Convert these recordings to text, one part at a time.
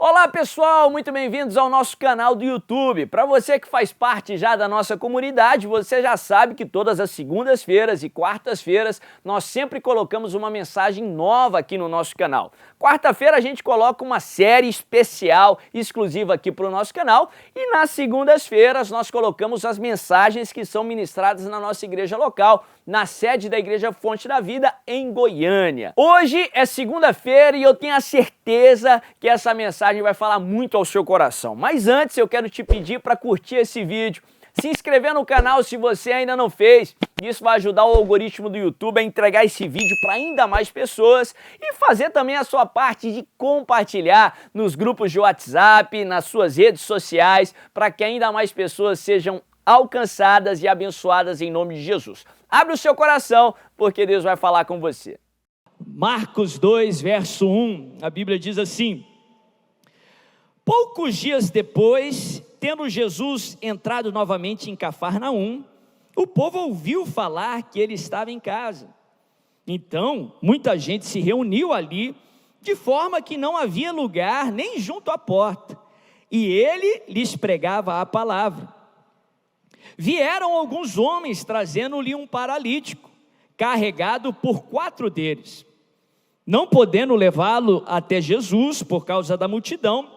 Olá pessoal, muito bem-vindos ao nosso canal do YouTube. Para você que faz parte já da nossa comunidade, você já sabe que todas as segundas-feiras e quartas-feiras nós sempre colocamos uma mensagem nova aqui no nosso canal. Quarta-feira a gente coloca uma série especial, exclusiva aqui para o nosso canal, e nas segundas-feiras nós colocamos as mensagens que são ministradas na nossa igreja local, na sede da Igreja Fonte da Vida, em Goiânia. Hoje é segunda-feira e eu tenho a certeza que essa mensagem vai falar muito ao seu coração. Mas antes eu quero te pedir para curtir esse vídeo, se inscrever no canal se você ainda não fez. Isso vai ajudar o algoritmo do YouTube a entregar esse vídeo para ainda mais pessoas e fazer também a sua parte de compartilhar nos grupos de WhatsApp, nas suas redes sociais, para que ainda mais pessoas sejam alcançadas e abençoadas em nome de Jesus. Abre o seu coração, porque Deus vai falar com você. Marcos 2, verso 1, a Bíblia diz assim: poucos dias depois, tendo Jesus entrado novamente em Cafarnaum, o povo ouviu falar que ele estava em casa. Então, muita gente se reuniu ali, de forma que não havia lugar nem junto à porta, e ele lhes pregava a palavra. Vieram alguns homens trazendo-lhe um paralítico, carregado por 4 deles. Não podendo levá-lo até Jesus por causa da multidão,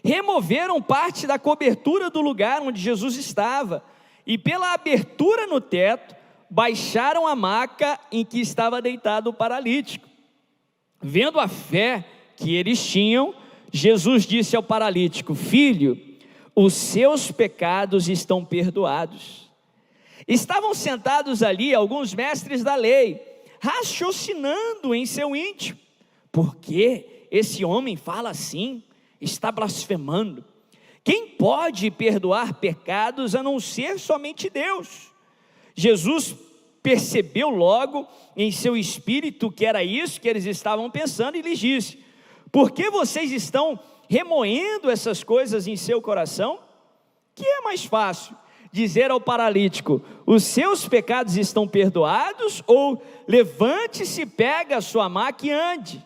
removeram parte da cobertura do lugar onde Jesus estava, e pela abertura no teto, baixaram a maca em que estava deitado o paralítico. Vendo a fé que eles tinham, Jesus disse ao paralítico: filho, os seus pecados estão perdoados. Estavam sentados ali alguns mestres da lei, raciocinando em seu íntimo: por que esse homem fala assim? Está blasfemando. Quem pode perdoar pecados a não ser somente Deus? Jesus percebeu logo em seu espírito que era isso que eles estavam pensando e lhes disse: por que vocês estão remoendo essas coisas em seu coração? Que é mais fácil, dizer ao paralítico: os seus pecados estão perdoados, ou levante-se, pega a sua maca e ande?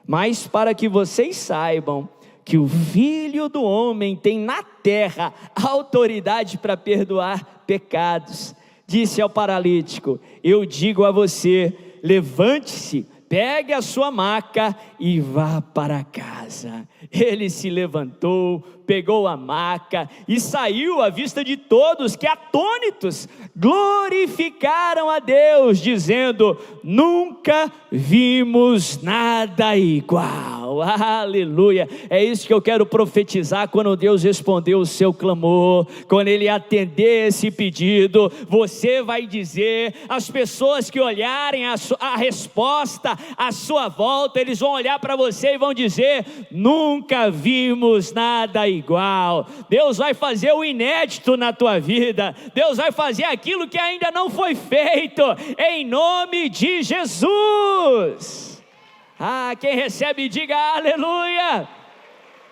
Mas para que vocês saibam que o Filho do Homem tem na terra autoridade para perdoar pecados, disse ao paralítico: eu digo a você, levante-se, pegue a sua maca e vá para casa. Ele se levantou, pegou a maca e saiu à vista de todos, que atônitos glorificaram a Deus, dizendo: nunca vimos nada igual. Aleluia. É isso que eu quero profetizar quando Deus respondeu o seu clamor, quando Ele atender esse pedido. Você vai dizer, as pessoas que olharem a resposta à sua volta, eles vão olhar para você e vão dizer: nunca vimos nada igual. Deus vai fazer o inédito na tua vida. Deus vai fazer aquilo que ainda não foi feito, em nome de Jesus. Quem recebe, diga aleluia.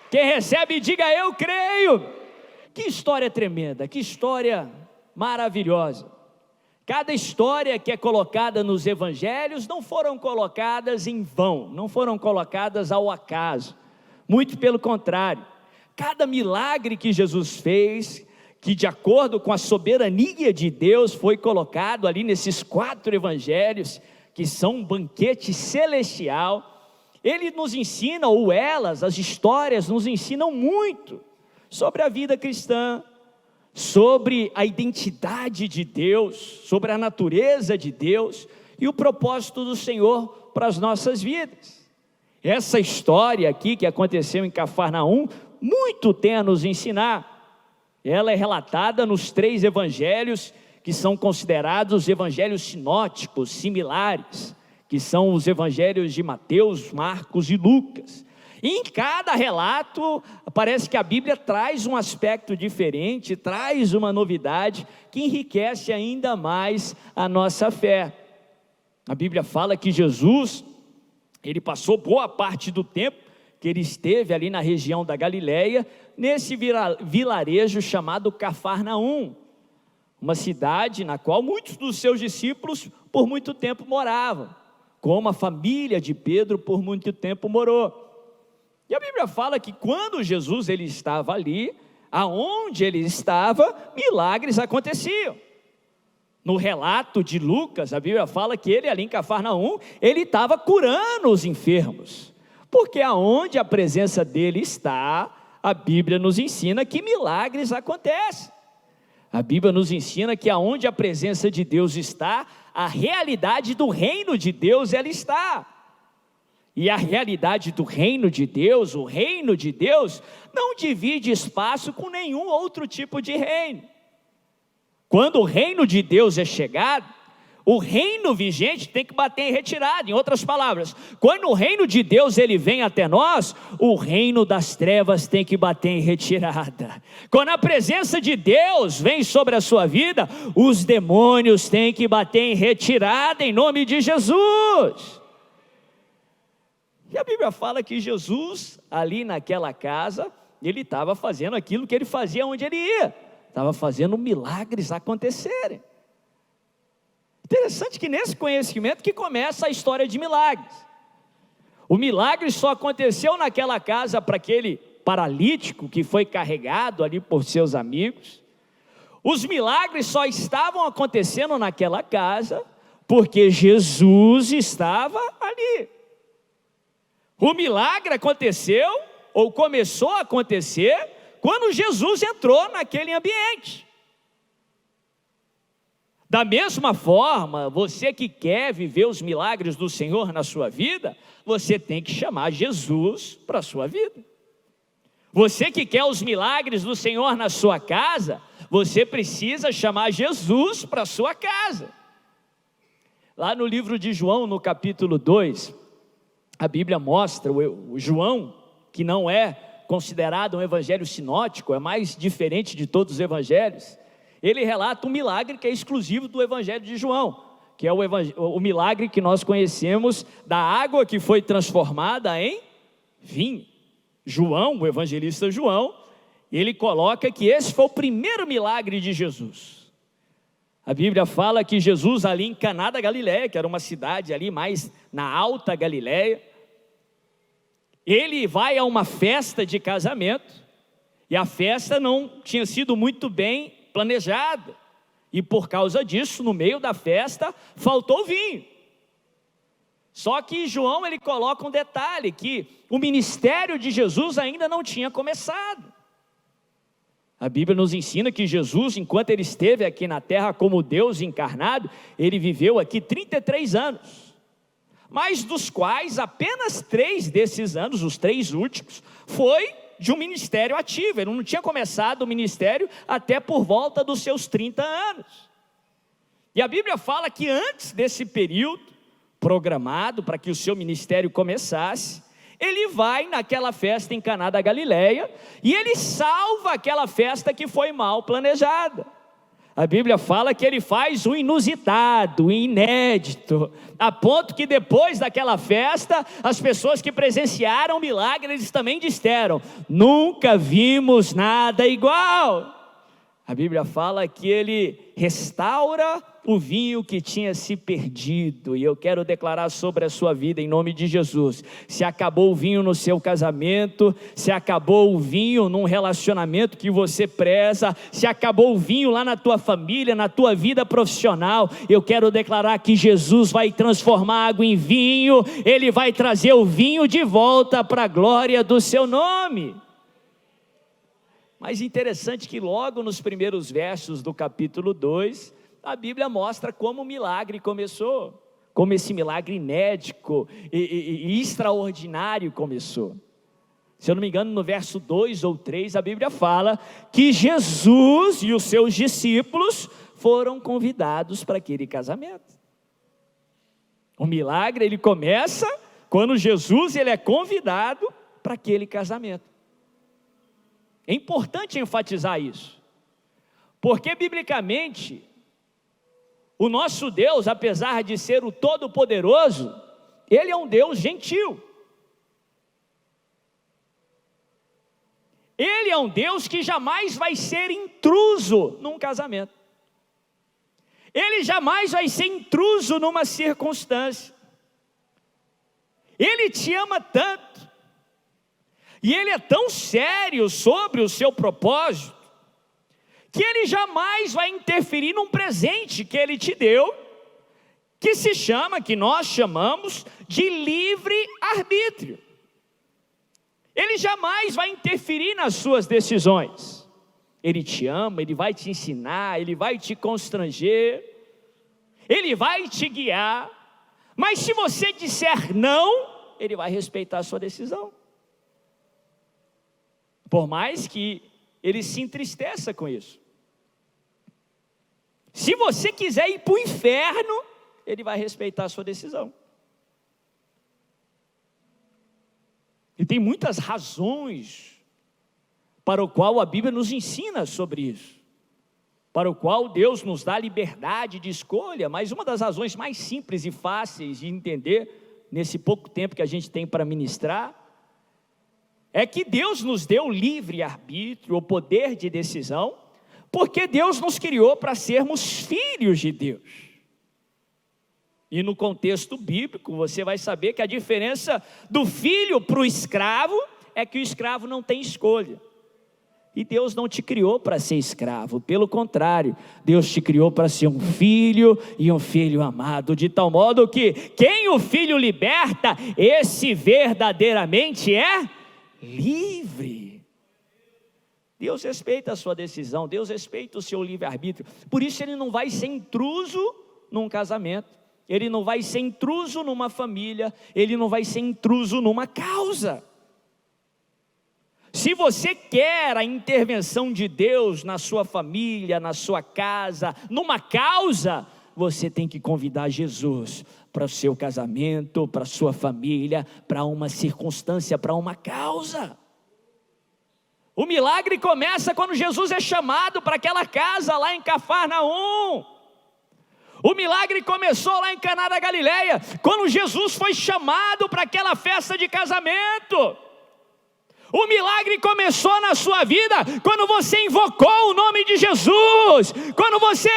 Quem recebe, diga eu creio. Que história tremenda, que história maravilhosa. Cada história que é colocada nos evangelhos não foram colocadas em vão, não foram colocadas ao acaso, muito pelo contrário. Cada milagre que Jesus fez, que de acordo com a soberania de Deus foi colocado ali nesses 4 evangelhos, que são um banquete celestial, ele nos ensina, ou elas, as histórias nos ensinam muito sobre a vida cristã, sobre a identidade de Deus, sobre a natureza de Deus e o propósito do Senhor para as nossas vidas. Essa história aqui que aconteceu em Cafarnaum, muito tem a nos ensinar. Ela é relatada nos 3 evangelhos, que são considerados evangelhos sinóticos, similares, que são os evangelhos de Mateus, Marcos e Lucas. E em cada relato, parece que a Bíblia traz um aspecto diferente, traz uma novidade que enriquece ainda mais a nossa fé. A Bíblia fala que Jesus, ele passou boa parte do tempo que ele esteve ali na região da Galileia, nesse vilarejo chamado Cafarnaum, uma cidade na qual muitos dos seus discípulos por muito tempo moravam, como a família de Pedro por muito tempo morou. E a Bíblia fala que quando Jesus ele estava ali, aonde ele estava, milagres aconteciam. No relato de Lucas, a Bíblia fala que ele ali em Cafarnaum, ele estava curando os enfermos. Porque aonde a presença dele está, a Bíblia nos ensina que milagres acontecem. A Bíblia nos ensina que aonde a presença de Deus está, a realidade do reino de Deus ela está. E a realidade do reino de Deus, o reino de Deus, não divide espaço com nenhum outro tipo de reino. Quando o reino de Deus é chegado, o reino vigente tem que bater em retirada. Em outras palavras, quando o reino de Deus ele vem até nós, o reino das trevas tem que bater em retirada. Quando a presença de Deus vem sobre a sua vida, os demônios têm que bater em retirada em nome de Jesus. E a Bíblia fala que Jesus, ali naquela casa, ele estava fazendo aquilo que ele fazia onde ele ia. Estava fazendo milagres acontecerem. Interessante que nesse conhecimento que começa a história de milagres. O milagre só aconteceu naquela casa para aquele paralítico que foi carregado ali por seus amigos. Os milagres só estavam acontecendo naquela casa porque Jesus estava ali. O milagre aconteceu, ou começou a acontecer, quando Jesus entrou naquele ambiente. Da mesma forma, você que quer viver os milagres do Senhor na sua vida, você tem que chamar Jesus para a sua vida. Você que quer os milagres do Senhor na sua casa, você precisa chamar Jesus para a sua casa. Lá no livro de João, no capítulo 2, a Bíblia mostra o João, que não é considerado um evangelho sinótico, é mais diferente de todos os evangelhos. Ele relata um milagre que é exclusivo do evangelho de João, que é o milagre que nós conhecemos da água que foi transformada em vinho. João, o evangelista João, ele coloca que esse foi o primeiro milagre de Jesus. A Bíblia fala que Jesus ali em Caná da Galileia, que era uma cidade ali mais na alta Galileia, ele vai a uma festa de casamento, e a festa não tinha sido muito bem planejada, e por causa disso, no meio da festa, faltou vinho. Só que João, ele coloca um detalhe, que o ministério de Jesus ainda não tinha começado. A Bíblia nos ensina que Jesus, enquanto ele esteve aqui na terra como Deus encarnado, ele viveu aqui 33 anos, mas dos quais apenas 3 desses anos, os 3 últimos, foi de um ministério ativo. Ele não tinha começado o ministério até por volta dos seus 30 anos. E a Bíblia fala que antes desse período programado para que o seu ministério começasse, ele vai naquela festa em Caná da Galileia e ele salva aquela festa que foi mal planejada. A Bíblia fala que ele faz o inusitado, o inédito, a ponto que depois daquela festa, as pessoas que presenciaram o milagre, eles também disseram: nunca vimos nada igual. A Bíblia fala que ele restaura o vinho que tinha se perdido, e eu quero declarar sobre a sua vida em nome de Jesus: se acabou o vinho no seu casamento, se acabou o vinho num relacionamento que você preza, se acabou o vinho lá na tua família, na tua vida profissional, eu quero declarar que Jesus vai transformar água em vinho, ele vai trazer o vinho de volta para a glória do seu nome. Mas interessante que logo nos primeiros versos do capítulo 2, a Bíblia mostra como o milagre começou, como esse milagre inédito e extraordinário começou. Se eu não me engano, no verso 2 ou 3, a Bíblia fala que Jesus e os seus discípulos foram convidados para aquele casamento. O milagre, ele começa quando Jesus ele é convidado para aquele casamento. É importante enfatizar isso, porque biblicamente, o nosso Deus, apesar de ser o Todo-Poderoso, ele é um Deus gentil. Ele é um Deus que jamais vai ser intruso num casamento. Ele jamais vai ser intruso numa circunstância. Ele te ama tanto, E ele é tão sério sobre o seu propósito, que ele jamais vai interferir num presente que ele te deu, que nós chamamos de livre-arbítrio. Ele jamais vai interferir nas suas decisões. Ele te ama, ele vai te ensinar, ele vai te constranger, ele vai te guiar, mas se você disser não, ele vai respeitar a sua decisão. Por mais que ele se entristeça com isso. Se você quiser ir para o inferno, ele vai respeitar a sua decisão. E tem muitas razões para o qual a Bíblia nos ensina sobre isso, para o qual Deus nos dá liberdade de escolha, mas uma das razões mais simples e fáceis de entender, nesse pouco tempo que a gente tem para ministrar, é que Deus nos deu livre-arbítrio, o poder de decisão, porque Deus nos criou para sermos filhos de Deus. E no contexto bíblico, você vai saber que a diferença do filho para o escravo é que o escravo não tem escolha. E Deus não te criou para ser escravo, pelo contrário, Deus te criou para ser um filho e um filho amado, de tal modo que quem o filho liberta, esse verdadeiramente é livre. Deus respeita a sua decisão, Deus respeita o seu livre-arbítrio, por isso ele não vai ser intruso num casamento, ele não vai ser intruso numa família, ele não vai ser intruso numa causa. Se você quer a intervenção de Deus na sua família, na sua casa, numa causa, você tem que convidar Jesus para o seu casamento, para a sua família, para uma circunstância, para uma causa. O milagre começa quando Jesus é chamado para aquela casa lá em Cafarnaum. O milagre começou lá em Caná da Galileia, quando Jesus foi chamado para aquela festa de casamento. O milagre começou na sua vida quando você invocou o nome de Jesus, quando você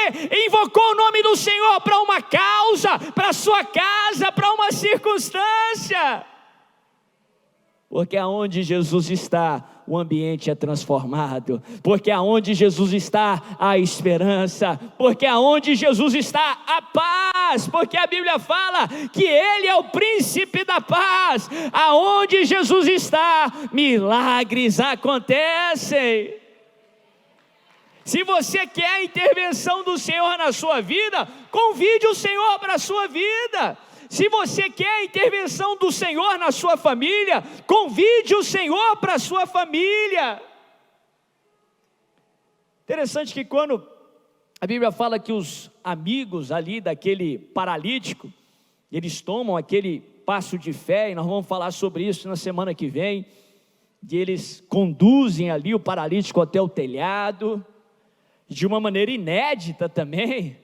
invocou o nome do Senhor para uma causa, para a sua casa, para uma circunstância. Porque aonde Jesus está, o ambiente é transformado. Porque aonde Jesus está, há esperança. Porque aonde Jesus está, há paz. Porque a Bíblia fala que Ele é o príncipe da paz. Aonde Jesus está, milagres acontecem. Se você quer a intervenção do Senhor na sua vida, convide o Senhor para a sua vida. Se você quer a intervenção do Senhor na sua família, convide o Senhor para a sua família. Interessante que quando a Bíblia fala que os amigos ali daquele paralítico, eles tomam aquele passo de fé, e nós vamos falar sobre isso na semana que vem, que eles conduzem ali o paralítico até o telhado, de uma maneira inédita também,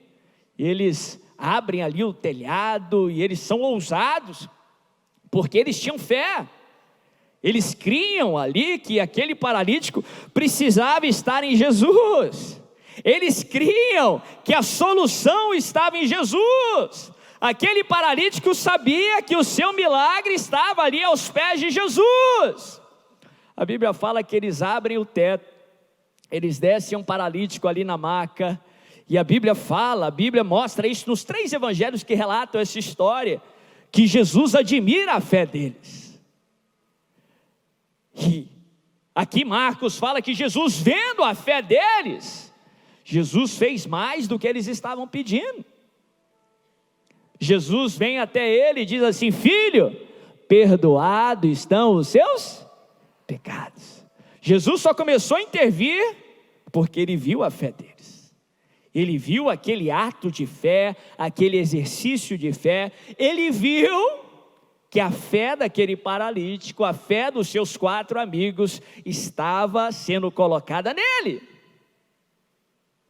eles abrem ali o telhado e eles são ousados, porque eles tinham fé, eles criam ali que aquele paralítico precisava estar em Jesus, eles criam que a solução estava em Jesus. Aquele paralítico sabia que o seu milagre estava ali aos pés de Jesus. A Bíblia fala que eles abrem o teto, eles descem um paralítico ali na maca, e a Bíblia mostra isso nos 3 evangelhos que relatam essa história, que Jesus admira a fé deles. E aqui Marcos fala que Jesus, vendo a fé deles, Jesus fez mais do que eles estavam pedindo. Jesus vem até ele e diz assim: filho, perdoados estão os seus pecados. Jesus só começou a intervir porque ele viu a fé deles. Ele viu aquele ato de fé, aquele exercício de fé, ele viu que a fé daquele paralítico, a fé dos seus 4 amigos, estava sendo colocada nele.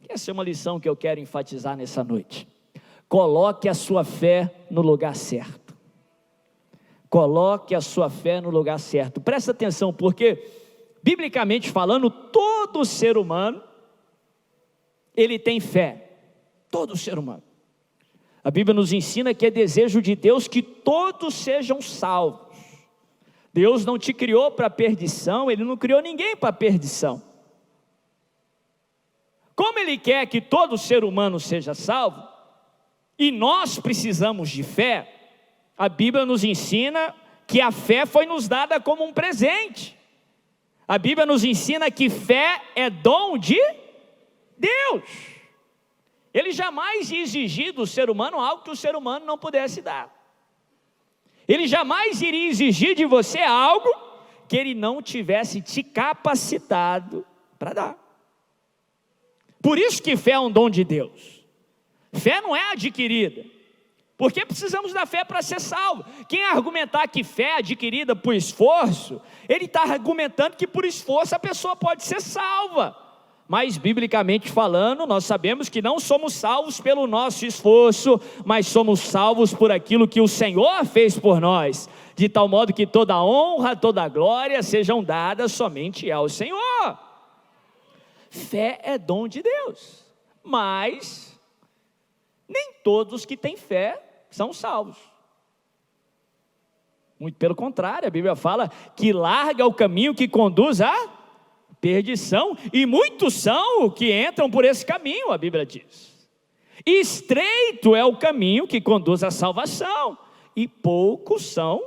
Essa é uma lição que eu quero enfatizar nessa noite. Coloque a sua fé no lugar certo. Coloque a sua fé no lugar certo. Presta atenção, porque, biblicamente falando, todo ser humano, ele tem fé, todo ser humano. A Bíblia nos ensina que é desejo de Deus que todos sejam salvos. Deus não te criou para perdição, Ele não criou ninguém para perdição. Como Ele quer que todo ser humano seja salvo, e nós precisamos de fé, a Bíblia nos ensina que a fé foi nos dada como um presente. A Bíblia nos ensina que fé é dom de Deus. Ele jamais ia exigir do ser humano algo que o ser humano não pudesse dar. Ele jamais iria exigir de você algo que Ele não tivesse te capacitado para dar. Por isso que fé é um dom de Deus. Fé não é adquirida, porque precisamos da fé para ser salvo. Quem argumentar que fé é adquirida por esforço, ele está argumentando que por esforço a pessoa pode ser salva. Mas biblicamente falando, nós sabemos que não somos salvos pelo nosso esforço, mas somos salvos por aquilo que o Senhor fez por nós, de tal modo que toda honra, toda glória sejam dadas somente ao Senhor. Fé é dom de Deus, mas nem todos que têm fé são salvos. Muito pelo contrário, a Bíblia fala que larga é o caminho que conduz à perdição, e muitos são que entram por esse caminho, a Bíblia diz. Estreito é o caminho que conduz à salvação, e poucos são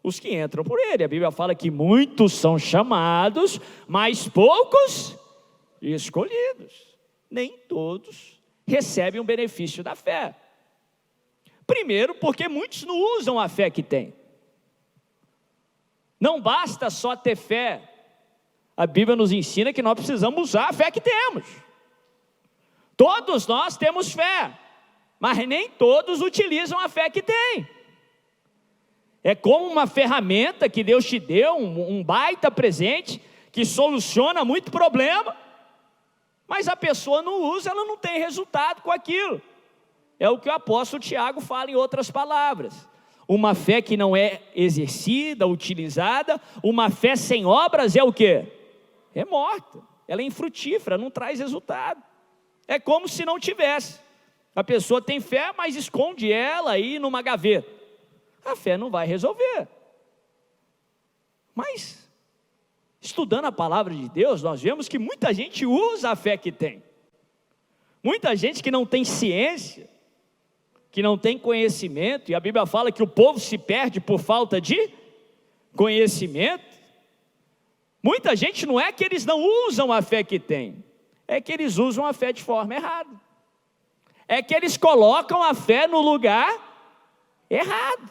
os que entram por ele. A Bíblia fala que muitos são chamados, mas poucos escolhidos. Nem todos recebem o benefício da fé. Primeiro, porque muitos não usam a fé que têm. Não basta só ter fé. A Bíblia nos ensina que nós precisamos usar a fé que temos. Todos nós temos fé, mas nem todos utilizam a fé que têm. É como uma ferramenta que Deus te deu, um baita presente, que soluciona muito problema, mas a pessoa não usa, ela não tem resultado com aquilo. É o que o apóstolo Tiago fala em outras palavras. Uma fé que não é exercida, utilizada, uma fé sem obras é o quê? É morta, ela é infrutífera, não traz resultado. É como se não tivesse. A pessoa tem fé, mas esconde ela aí numa gaveta. A fé não vai resolver. Mas, estudando a palavra de Deus, nós vemos que muita gente usa a fé que tem. Muita gente que não tem ciência, que não tem conhecimento, e a Bíblia fala que o povo se perde por falta de conhecimento. Muita gente não é que eles não usam a fé que tem, é que eles usam a fé de forma errada. É que eles colocam a fé no lugar errado.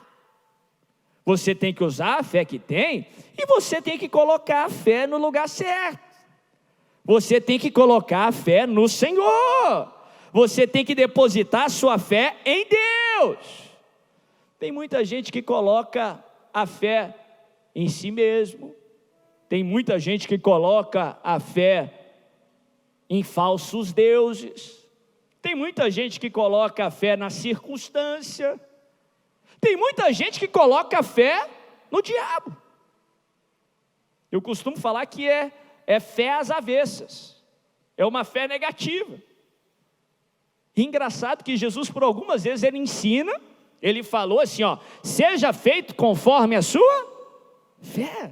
Você tem que usar a fé que tem, e você tem que colocar a fé no lugar certo. Você tem que colocar a fé no Senhor. Você tem que depositar a sua fé em Deus. Tem muita gente que coloca a fé em si mesmo. Tem muita gente que coloca a fé em falsos deuses. Tem muita gente que coloca a fé na circunstância. Tem muita gente que coloca a fé no diabo. Eu costumo falar que é fé às avessas. É uma fé negativa. Engraçado que Jesus, por algumas vezes, ele ensina, ele falou assim, seja feito conforme a sua fé.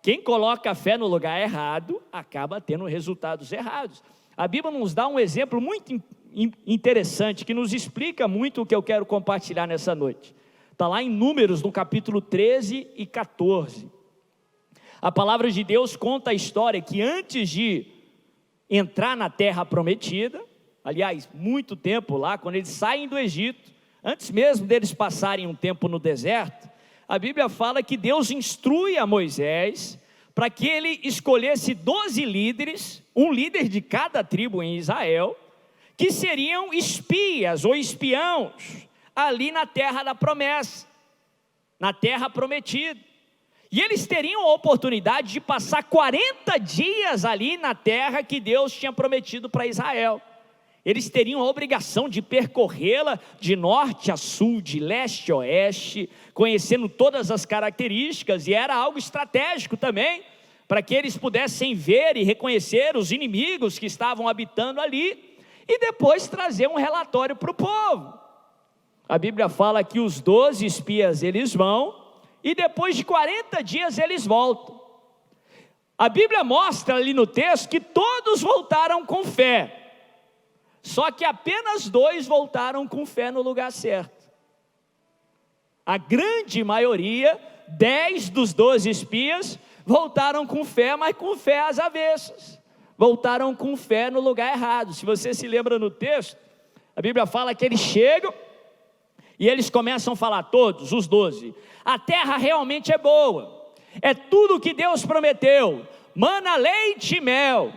Quem coloca a fé no lugar errado, acaba tendo resultados errados. A Bíblia nos dá um exemplo muito interessante, que nos explica muito o que eu quero compartilhar nessa noite. Está lá em Números, no capítulo 13 e 14. A palavra de Deus conta a história que antes de entrar na terra prometida, aliás, muito tempo lá, quando eles saem do Egito, antes mesmo deles passarem um tempo no deserto, a Bíblia fala que Deus instrui a Moisés para que ele escolhesse 12 líderes, um líder de cada tribo em Israel, que seriam espias ou espiãos ali na terra da promessa, na terra prometida. E eles teriam a oportunidade de passar 40 dias ali na terra que Deus tinha prometido para Israel. Eles teriam a obrigação de percorrê-la de norte a sul, de leste a oeste, conhecendo todas as características, e era algo estratégico também, para que eles pudessem ver e reconhecer os inimigos que estavam habitando ali, e depois trazer um relatório para o povo. A Bíblia fala que os 12 espias eles vão, e depois de 40 dias eles voltam. A Bíblia mostra ali no texto que todos voltaram com fé, só que apenas 2 voltaram com fé no lugar certo. A grande maioria, 10 dos 12 espias, voltaram com fé, mas com fé às avessas. Voltaram com fé no lugar errado. Se você se lembra no texto, a Bíblia fala que eles chegam e eles começam a falar, todos, os 12, a terra realmente é boa, é tudo o que Deus prometeu, mana, leite e mel.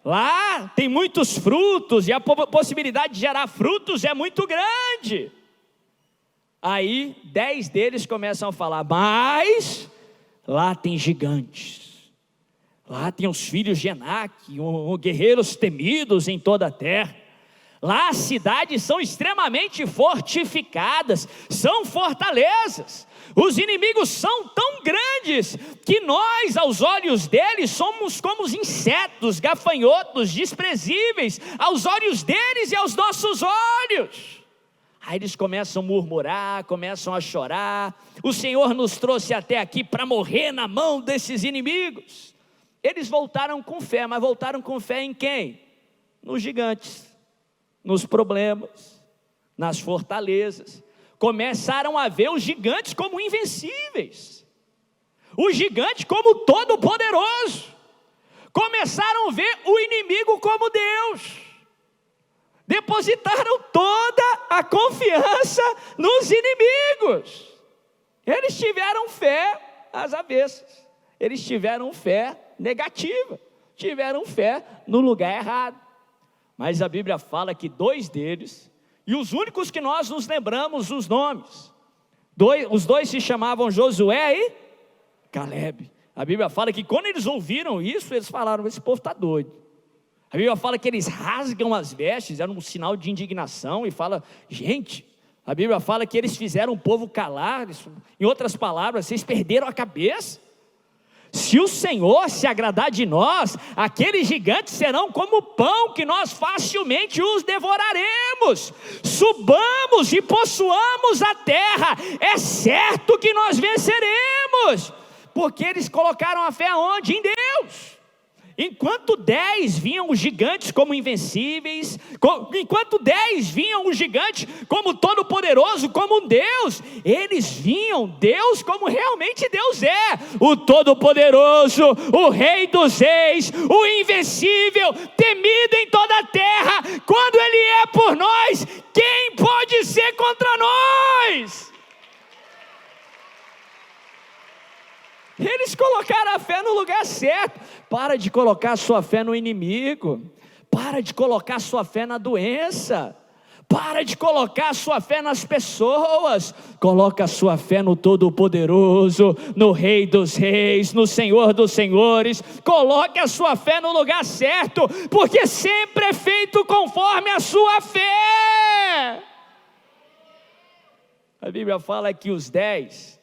Lá tem muitos frutos e a possibilidade de gerar frutos é muito grande. Aí 10 deles começam a falar, mas lá tem gigantes, lá tem os filhos de Enac, guerreiros temidos em toda a terra. Lá as cidades são extremamente fortificadas, são fortalezas. Os inimigos são tão grandes que nós, aos olhos deles, somos como os insetos, gafanhotos, desprezíveis aos olhos deles e aos nossos olhos. Aí eles começam a murmurar, começam a chorar. O Senhor nos trouxe até aqui para morrer na mão desses inimigos. Eles voltaram com fé, mas voltaram com fé em quem? Nos gigantes, nos problemas, nas fortalezas. Começaram a ver os gigantes como invencíveis, o gigante como todo-poderoso. Começaram a ver o inimigo como Deus. Depositaram toda a confiança nos inimigos. Eles tiveram fé às avessas. Eles tiveram fé negativa. Tiveram fé no lugar errado. Mas a Bíblia fala que 2 deles, e os únicos que nós nos lembramos os nomes, os 2 se chamavam Josué e Calebe. A Bíblia fala que quando eles ouviram isso, eles falaram, esse povo está doido. A Bíblia fala que eles rasgam as vestes, era um sinal de indignação, e fala, gente, a Bíblia fala que eles fizeram o povo calar. Em outras palavras, vocês perderam a cabeça. Se o Senhor se agradar de nós, aqueles gigantes serão como pão que nós facilmente os devoraremos. Subamos e possuamos a terra, é certo que nós venceremos, porque eles colocaram a fé aonde? Em Deus. Enquanto 10 viam os gigantes como invencíveis, enquanto 10 viam o gigante como todo-poderoso, como um Deus, eles viam Deus como realmente Deus é, o todo-poderoso, o rei dos reis, o invencível, temido em toda a terra. Quando Ele é por nós, quem pode ser contra nós? Eles colocaram a fé no lugar certo. Para de colocar a sua fé no inimigo. Para de colocar a sua fé na doença. Para de colocar a sua fé nas pessoas. Coloca a sua fé no Todo-Poderoso, no Rei dos Reis, no Senhor dos Senhores. Coloque a sua fé no lugar certo, porque sempre é feito conforme a sua fé. A Bíblia fala que os 10...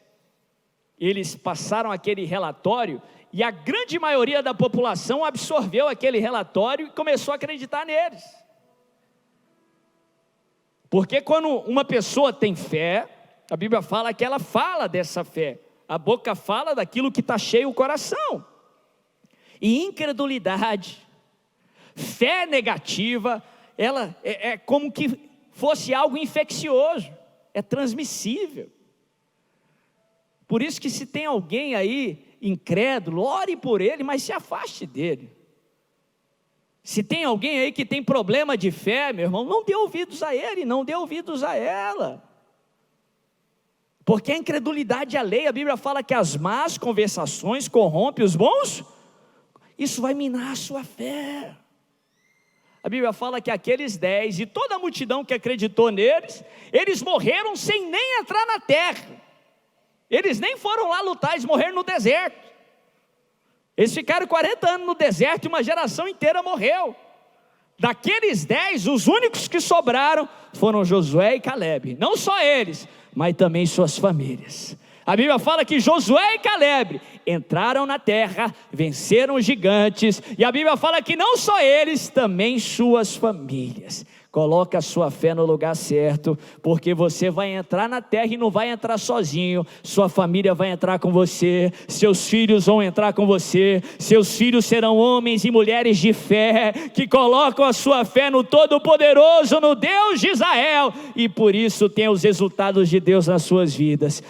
eles passaram aquele relatório e a grande maioria da população absorveu aquele relatório e começou a acreditar neles. Porque quando uma pessoa tem fé, a Bíblia fala que ela fala dessa fé. A boca fala daquilo que está cheio o coração. E incredulidade, fé negativa, ela é como que fosse algo infeccioso, é transmissível. Por isso que se tem alguém aí incrédulo, ore por ele, mas se afaste dele. Se tem alguém aí que tem problema de fé, meu irmão, não dê ouvidos a ele, não dê ouvidos a ela. Porque a incredulidade alheia, a Bíblia fala que as más conversações corrompem os bons. Isso vai minar a sua fé. A Bíblia fala que aqueles 10 e toda a multidão que acreditou neles, eles morreram sem nem entrar na terra. Eles nem foram lá lutar, eles morreram no deserto. Eles ficaram 40 anos no deserto e uma geração inteira morreu. Daqueles 10, os únicos que sobraram foram Josué e Calebe. Não só eles, mas também suas famílias. A Bíblia fala que Josué e Calebe entraram na terra, venceram os gigantes. E a Bíblia fala que não só eles, também suas famílias. Coloca a sua fé no lugar certo, porque você vai entrar na terra e não vai entrar sozinho. Sua família vai entrar com você, seus filhos vão entrar com você. Seus filhos serão homens e mulheres de fé, que colocam a sua fé no Todo-Poderoso, no Deus de Israel, e por isso tem os resultados de Deus nas suas vidas.